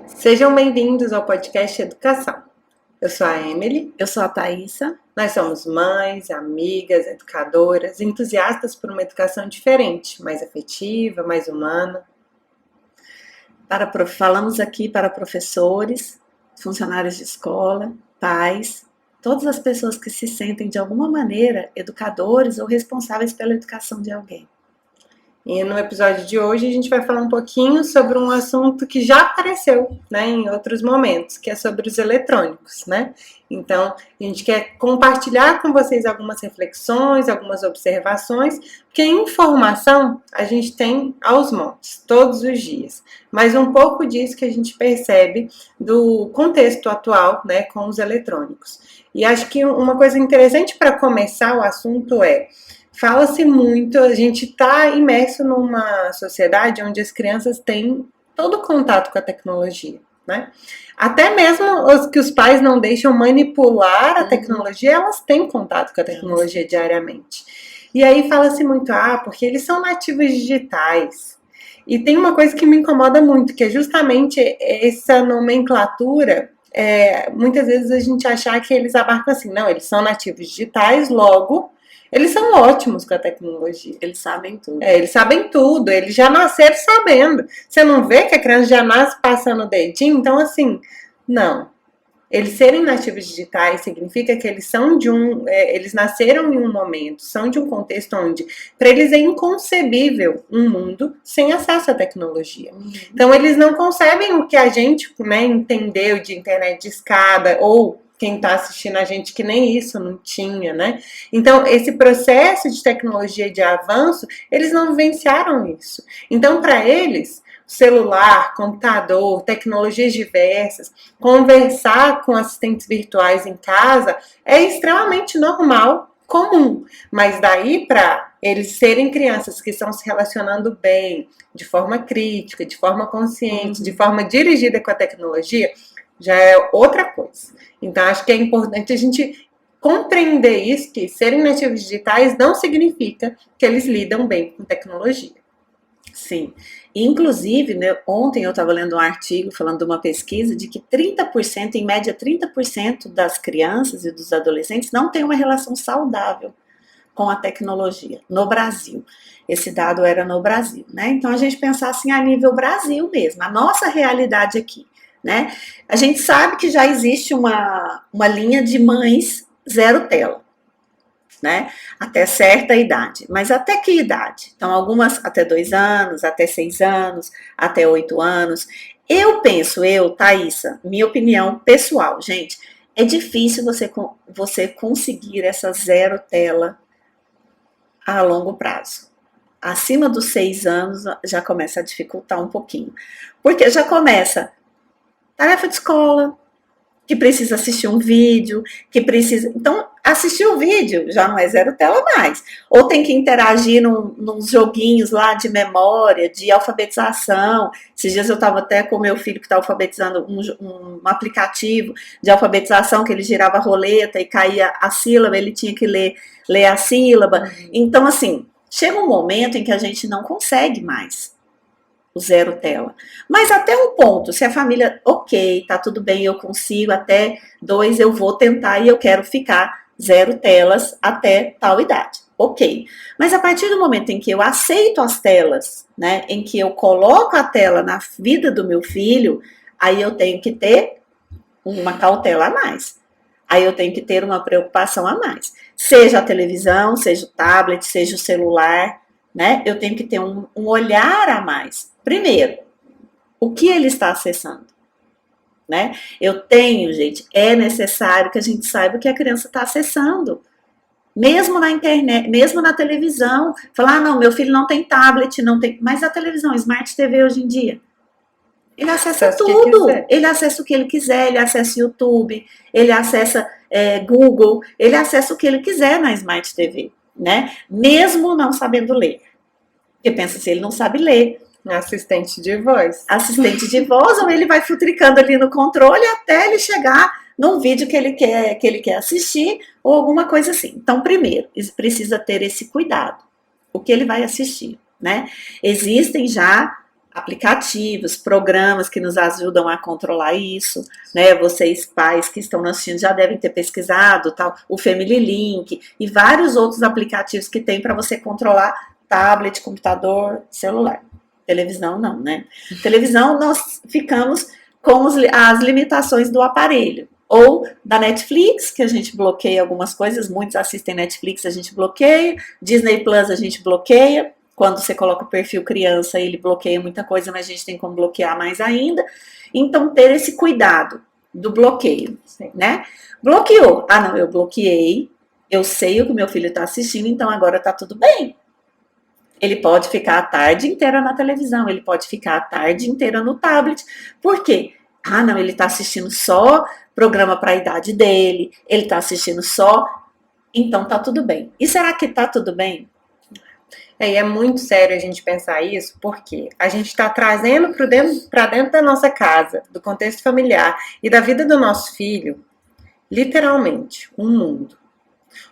Sejam bem-vindos ao podcast Educação. Eu sou a Emily. Eu sou a Thaísa. Nós somos mães, amigas, educadoras, entusiastas por uma educação diferente, mais afetiva, mais humana. Falamos aqui para professores, funcionários de escola, pais, todas as pessoas que se sentem de alguma maneira educadores ou responsáveis pela educação de alguém. E no episódio de hoje a gente vai falar um pouquinho sobre um assunto que já apareceu, né, em outros momentos, que é sobre os eletrônicos, né? Então, a gente quer compartilhar com vocês algumas reflexões, algumas observações, porque informação a gente tem aos montes, todos os dias. Mas um pouco disso que a gente percebe do contexto atual, né, com os eletrônicos. E acho que uma coisa interessante para começar o assunto é: fala-se muito, a gente está imerso numa sociedade onde as crianças têm todo contato com a tecnologia, né? Até mesmo os que os pais não deixam manipular a tecnologia, elas têm contato com a tecnologia diariamente. E aí fala-se muito, porque eles são nativos digitais. E tem uma coisa que me incomoda muito, que é justamente essa nomenclatura. Muitas vezes a gente achar que eles abarcam assim, não, eles são nativos digitais, logo eles são ótimos com a tecnologia. Eles sabem tudo. Eles sabem tudo, eles já nasceram sabendo. Você não vê que a criança já nasce passando o dedinho? Então, assim, não. Eles serem nativos digitais significa que eles são eles nasceram em um momento, são de um contexto onde, para eles é inconcebível um mundo sem acesso à tecnologia. Então, eles não concebem o que a gente, né, entendeu de internet de escada ou quem está assistindo a gente que nem isso não tinha, né? Então, esse processo de tecnologia de avanço, eles não vivenciaram isso. Então, para eles, celular, computador, tecnologias diversas, conversar com assistentes virtuais em casa é extremamente normal, comum. Mas daí para eles serem crianças que estão se relacionando bem, de forma crítica, de forma consciente, de forma dirigida com a tecnologia, já é outra coisa. Então, acho que é importante a gente compreender isso, que serem nativos digitais não significa que eles lidam bem com tecnologia. Sim. Inclusive, né, ontem eu estava lendo um artigo falando de uma pesquisa de que 30%, em média 30% das crianças e dos adolescentes não têm uma relação saudável com a tecnologia no Brasil. Esse dado era no Brasil, né? Então a gente pensar assim a nível Brasil mesmo, a nossa realidade aqui. Né? A gente sabe que já existe uma linha de mães zero tela, né? Até certa idade. Mas até que idade? Então, algumas até 2 anos, até 6 anos, até 8 anos. Eu penso, Thaísa, minha opinião pessoal, gente, é difícil você conseguir essa zero tela a longo prazo. Acima dos 6 anos já começa a dificultar um pouquinho. Porque já começa tarefa de escola, que precisa assistir um vídeo, que precisa... Então, assistir o vídeo já não é zero tela mais. Ou tem que interagir nos joguinhos lá de memória, de alfabetização. Esses dias eu estava até com o meu filho que está alfabetizando um aplicativo de alfabetização, que ele girava a roleta e caía a sílaba, ele tinha que ler a sílaba. Então, assim, chega um momento em que a gente não consegue mais o zero tela. Mas até um ponto, se a família, ok, tá tudo bem, eu consigo, até 2 eu vou tentar e eu quero ficar zero telas até tal idade. Ok. Mas a partir do momento em que eu aceito as telas, né, em que eu coloco a tela na vida do meu filho, aí eu tenho que ter uma cautela a mais. Aí eu tenho que ter uma preocupação a mais. Seja a televisão, seja o tablet, seja o celular, né? Eu tenho que ter um olhar a mais. Primeiro, o que ele está acessando? Né? Gente, é necessário que a gente saiba o que a criança está acessando. Mesmo na internet, mesmo na televisão. Falar, não, meu filho não tem tablet, não tem... Mas a televisão, Smart TV hoje em dia, ele acessa tudo. Ele acessa o que ele quiser, ele acessa YouTube, ele acessa Google, ele acessa o que ele quiser na Smart TV. Né? Mesmo não sabendo ler. Porque pensa assim, ele não sabe ler. Assistente de voz. Assistente de voz, ou ele vai futricando ali no controle até ele chegar num vídeo que ele quer assistir, ou alguma coisa assim. Então, primeiro, precisa ter esse cuidado. O que ele vai assistir, né? Existem já aplicativos, programas que nos ajudam a controlar isso, né? Vocês pais que estão assistindo já devem ter pesquisado, tal, o Family Link e vários outros aplicativos que tem para você controlar tablet, computador, celular. Televisão não, né? Televisão nós ficamos com as limitações do aparelho. Ou da Netflix, que a gente bloqueia algumas coisas, muitos assistem Netflix, a gente bloqueia, Disney Plus a gente bloqueia, quando você coloca o perfil criança, ele bloqueia muita coisa, mas a gente tem como bloquear mais ainda. Então, ter esse cuidado do bloqueio, né? Bloqueou. Ah, não, eu bloqueei, eu sei o que meu filho está assistindo, então agora tá tudo bem. Ele pode ficar a tarde inteira na televisão, ele pode ficar a tarde inteira no tablet. Por quê? Ah, não, ele está assistindo só programa para a idade dele, ele está assistindo só, então tá tudo bem. E será que tá tudo bem? E é muito sério a gente pensar isso, porque a gente está trazendo para dentro da nossa casa, do contexto familiar e da vida do nosso filho, literalmente, um mundo.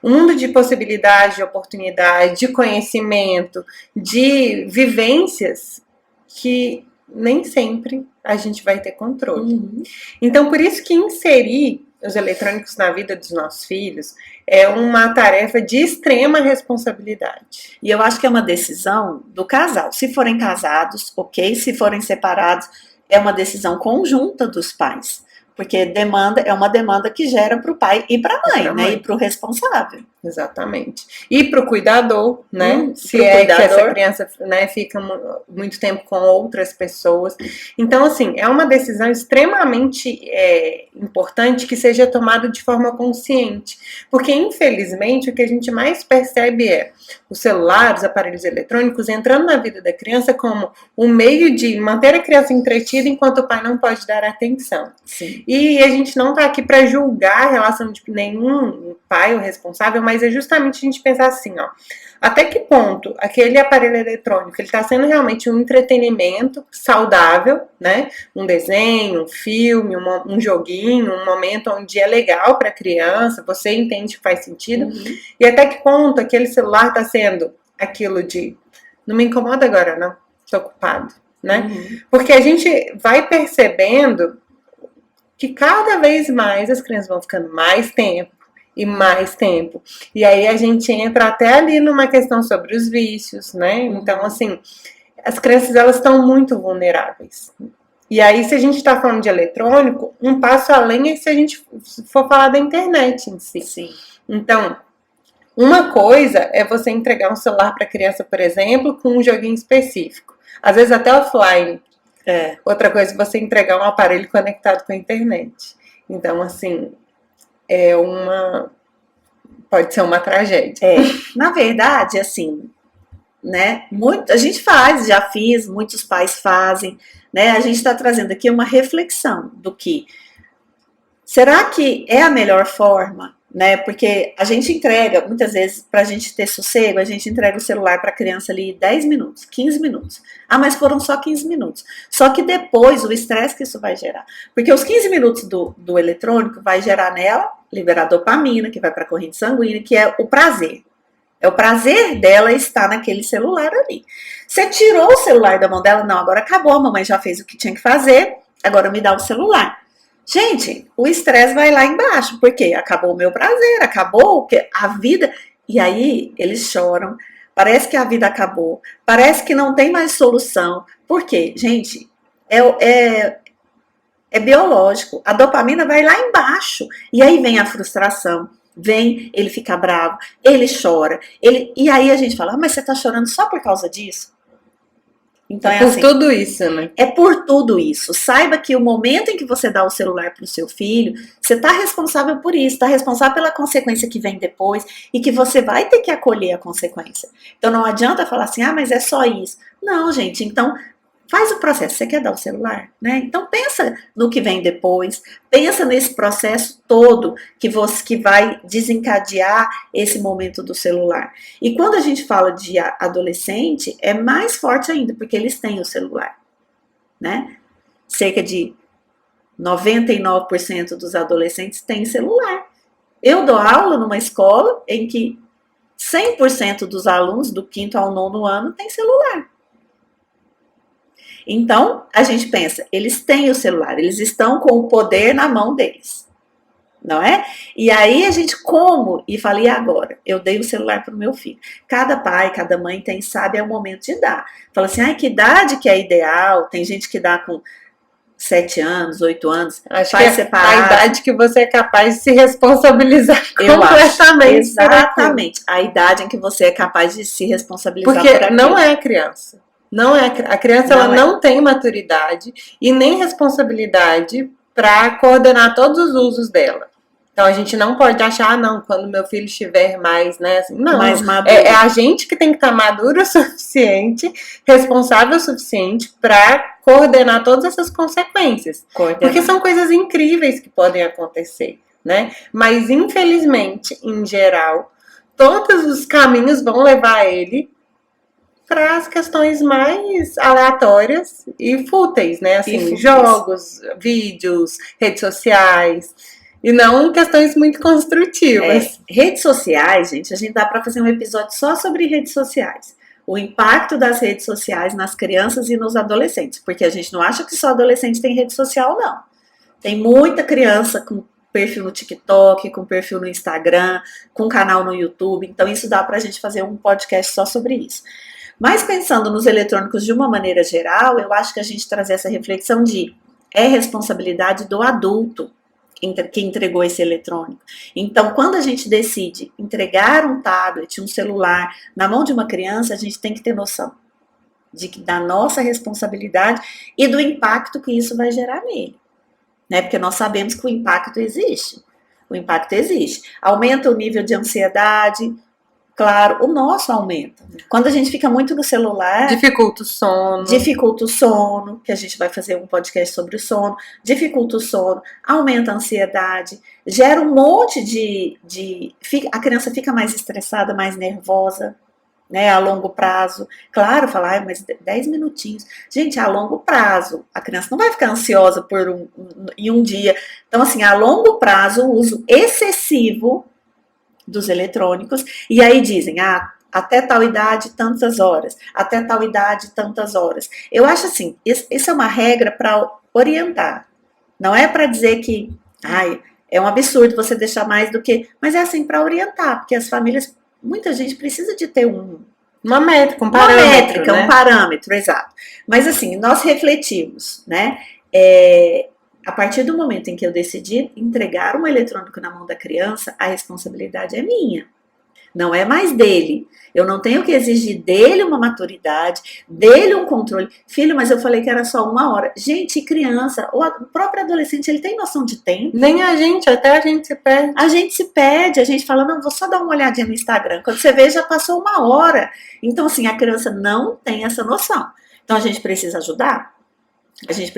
Um mundo de possibilidade, de oportunidade, de conhecimento, de vivências que nem sempre a gente vai ter controle. Então, por isso que inserir os eletrônicos na vida dos nossos filhos é uma tarefa de extrema responsabilidade. E eu acho que é uma decisão do casal. Se forem casados, ok. Se forem separados, é uma decisão conjunta dos pais. Porque é uma demanda que gera para o pai e para a mãe, né? E para o responsável. Exatamente. E para o cuidador, né? Se é que essa criança, né, fica muito tempo com outras pessoas. Então, assim, é uma decisão extremamente importante que seja tomada de forma consciente. Porque, infelizmente, o que a gente mais percebe é o celular, os aparelhos eletrônicos entrando na vida da criança como um meio de manter a criança entretida enquanto o pai não pode dar atenção. Sim. E a gente não está aqui para julgar a relação de nenhum pai ou responsável, mas é justamente a gente pensar assim, ó, até que ponto aquele aparelho eletrônico ele está sendo realmente um entretenimento saudável, né? Um desenho, um filme, um joguinho, um momento onde é legal para a criança, você entende que faz sentido, e até que ponto aquele celular está sendo aquilo de não me incomoda agora, não, estou ocupado, né? Porque a gente vai percebendo que cada vez mais as crianças vão ficando mais tempo e mais tempo. E aí a gente entra até ali numa questão sobre os vícios, né? Então, assim, as crianças, elas estão muito vulneráveis. E aí, se a gente está falando de eletrônico, um passo além é se a gente for falar da internet em si. Sim. Então, uma coisa é você entregar um celular para a criança, por exemplo, com um joguinho específico. Às vezes até offline. Outra coisa é você entregar um aparelho conectado com a internet. Então, assim, pode ser uma tragédia. Na verdade, assim, né, a gente faz, já fiz, muitos pais fazem, né, a gente está trazendo aqui uma reflexão do que, será que é a melhor forma, né, porque a gente entrega, muitas vezes, para a gente ter sossego, a gente entrega o celular para a criança ali 10 minutos, 15 minutos. Ah, mas foram só 15 minutos. Só que depois, o estresse que isso vai gerar. Porque os 15 minutos do eletrônico vai gerar nela, liberar dopamina, que vai para a corrente sanguínea, que é o prazer. É o prazer dela estar naquele celular ali. Você tirou o celular da mão dela, não, agora acabou, a mamãe já fez o que tinha que fazer, agora me dá o celular. Gente, o estresse vai lá embaixo, porque acabou o meu prazer, acabou a vida, e aí eles choram, parece que a vida acabou, parece que não tem mais solução. Por quê? Gente, é biológico, a dopamina vai lá embaixo, e aí vem a frustração, ele fica bravo, ele chora, e aí a gente fala, mas você tá chorando só por causa disso? Então é por assim, tudo isso, né? É por tudo isso. Saiba que o momento em que você dá o celular para o seu filho, você está responsável por isso, está responsável pela consequência que vem depois e que você vai ter que acolher a consequência. Então não adianta falar assim, ah, mas é só isso. Não, gente, então faz o processo. Você quer dar o celular, né? Então pensa no que vem depois, pensa nesse processo todo que vai desencadear esse momento do celular. E quando a gente fala de adolescente, é mais forte ainda, porque eles têm o celular, né? Cerca de 99% dos adolescentes têm celular. Eu dou aula numa escola em que 100% dos alunos do 5º ao 9º ano têm celular. Então, a gente pensa, eles têm o celular, eles estão com o poder na mão deles, não é? E aí a gente e fala, e agora? Eu dei o celular para o meu filho. Cada pai, cada mãe sabe é o momento de dar. Fala assim, que idade que é ideal? Tem gente que dá com 7 anos, 8 anos, acho que é a idade que você é capaz de se responsabilizar completamente. Exatamente, a idade em que você é capaz de se responsabilizar por aquilo. Porque não é a criança. Não é a criança, ela não tem maturidade e nem responsabilidade para coordenar todos os usos dela. Então a gente não pode achar, não, quando meu filho estiver mais, né? Assim, não, mais maduro. É a gente que tem que estar maduro o suficiente, responsável o suficiente para coordenar todas essas consequências. Porque são coisas incríveis que podem acontecer, né? Mas infelizmente, em geral, todos os caminhos vão levar ele para as questões mais aleatórias e fúteis, né? Assim, jogos, vídeos, redes sociais, e não questões muito construtivas. Redes sociais, gente, a gente dá para fazer um episódio só sobre redes sociais. O impacto das redes sociais nas crianças e nos adolescentes, porque a gente não acha que só adolescente tem rede social, não. Tem muita criança com perfil no TikTok, com perfil no Instagram, com canal no YouTube, então isso dá pra gente fazer um podcast só sobre isso. Mas pensando nos eletrônicos de uma maneira geral, eu acho que a gente trazer essa reflexão de responsabilidade do adulto que entregou esse eletrônico. Então, quando a gente decide entregar um tablet, um celular na mão de uma criança, a gente tem que ter noção da nossa responsabilidade e do impacto que isso vai gerar nele. Né? Porque nós sabemos que o impacto existe. O impacto existe. Aumenta o nível de ansiedade. Claro, o nosso aumenta. Quando a gente fica muito no celular... Dificulta o sono. Que a gente vai fazer um podcast sobre o sono. Dificulta o sono, aumenta a ansiedade, gera um monte a criança fica mais estressada, mais nervosa, né, a longo prazo. Claro, falar, mas 10 minutinhos. Gente, a longo prazo, a criança não vai ficar ansiosa em um dia. Então, assim, a longo prazo, o uso excessivo dos eletrônicos, e aí dizem, até tal idade, tantas horas, até tal idade, tantas horas. Eu acho assim, isso é uma regra para orientar, não é para dizer que, é um absurdo você deixar mais do que, mas é assim, para orientar, porque as famílias, muita gente precisa de ter uma métrica, um parâmetro, exato. Mas assim, nós refletimos, né, a partir do momento em que eu decidi entregar um eletrônico na mão da criança, a responsabilidade é minha, não é mais dele. Eu não tenho que exigir dele uma maturidade, dele um controle. Filho, mas eu falei que era só 1 hora. Gente, criança, ou o próprio adolescente, ele tem noção de tempo. Nem a gente, até a gente se perde. A gente se perde, a gente fala, não, vou só dar uma olhadinha no Instagram. Quando você vê, já passou 1 hora. Então, assim, a criança não tem essa noção. Então, a gente precisa ajudar. A gente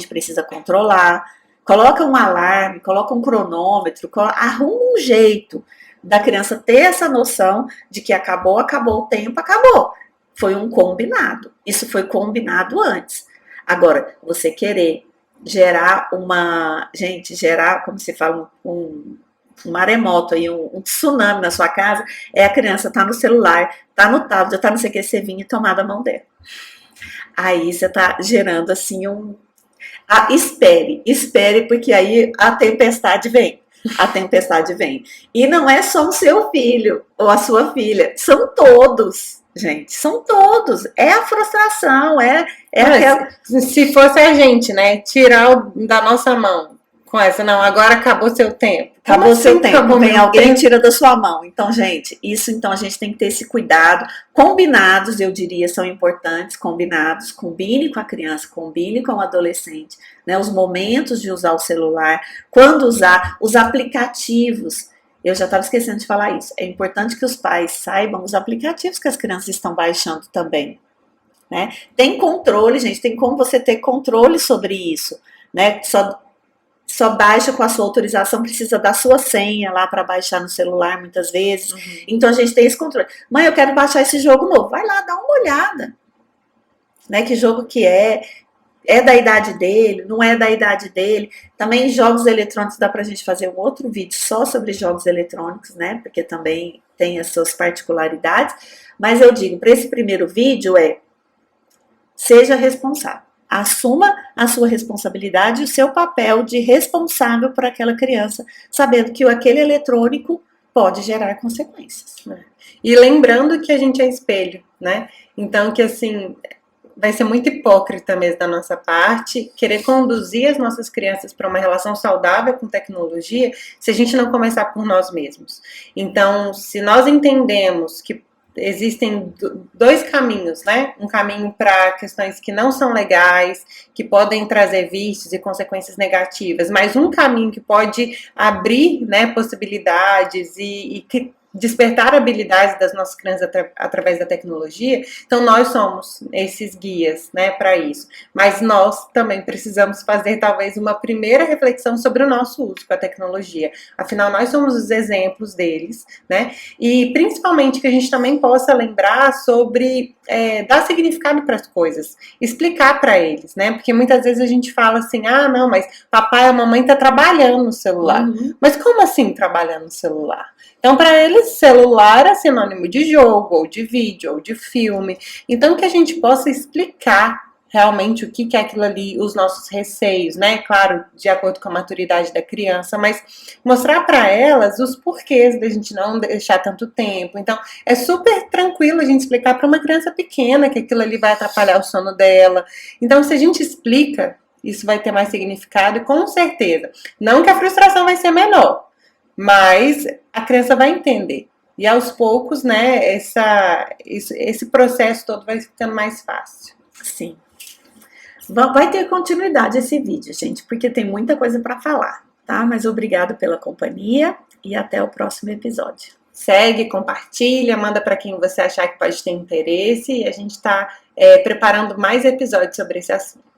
precisa controlar. Coloca um alarme, coloca um cronômetro, arruma um jeito da criança ter essa noção de que acabou o tempo, acabou. Foi um combinado. Isso foi combinado antes. Agora, você querer gerar como se fala, um maremoto aí, um tsunami na sua casa, a criança tá no celular, tá no tablet, tá não sei o que, você vinha e tomar da mão dela. Aí você tá gerando assim espere, porque aí a tempestade vem. E não é só o seu filho ou a sua filha, são todos, gente, são todos. É a frustração, aquela... Se fosse a gente, né, tirar da nossa mão com essa, não, agora acabou seu tempo. Acabou seu tempo, vem alguém e tira da sua mão. Então, gente, a gente tem que ter esse cuidado. Combinados, eu diria, são importantes, combinados. Combine com a criança, combine com o adolescente, né? Os momentos de usar o celular, quando usar, os aplicativos. Eu já estava esquecendo de falar isso. É importante que os pais saibam os aplicativos que as crianças estão baixando também, né? Tem controle, gente, tem como você ter controle sobre isso, né? Só baixa com a sua autorização, precisa da sua senha lá para baixar no celular muitas vezes. Uhum. Então a gente tem esse controle. Mãe, eu quero baixar esse jogo novo. Vai lá, dá uma olhada. Né? Que jogo que é? É da idade dele? Não é da idade dele? Também jogos eletrônicos, dá pra gente fazer um outro vídeo só sobre jogos eletrônicos, né? Porque também tem as suas particularidades. Mas eu digo, para esse primeiro vídeo seja responsável. Assuma a sua responsabilidade e o seu papel de responsável por aquela criança, sabendo que aquele eletrônico pode gerar consequências. E lembrando que a gente é espelho, né? Então, que assim, vai ser muito hipócrita mesmo da nossa parte querer conduzir as nossas crianças para uma relação saudável com tecnologia se a gente não começar por nós mesmos. Então, se nós entendemos que existem dois caminhos, né? Um caminho para questões que não são legais, que podem trazer vícios e consequências negativas, mas um caminho que pode abrir, né, possibilidades e que despertar habilidades das nossas crianças através da tecnologia. Então nós somos esses guias, né, para isso. Mas nós também precisamos fazer talvez uma primeira reflexão sobre o nosso uso com a tecnologia. Afinal, nós somos os exemplos deles, né? E principalmente que a gente também possa lembrar sobre dar significado para as coisas, explicar para eles, né? Porque muitas vezes a gente fala assim, ah, não, mas papai e a mamãe tá trabalhando no celular. Mas como assim trabalhando no celular? Então, para eles, celular é sinônimo de jogo, ou de vídeo, ou de filme. Então, que a gente possa explicar realmente o que é aquilo ali, os nossos receios, né? Claro, de acordo com a maturidade da criança, mas mostrar para elas os porquês da gente não deixar tanto tempo. Então, é super tranquilo a gente explicar para uma criança pequena que aquilo ali vai atrapalhar o sono dela. Então, se a gente explica, isso vai ter mais significado e com certeza. Não que a frustração vai ser menor, mas a criança vai entender. E aos poucos, né, esse processo todo vai ficando mais fácil. Sim. Vai ter continuidade esse vídeo, gente, porque tem muita coisa para falar, tá? Mas obrigado pela companhia e até o próximo episódio. Segue, compartilha, manda para quem você achar que pode ter interesse e a gente está preparando mais episódios sobre esse assunto.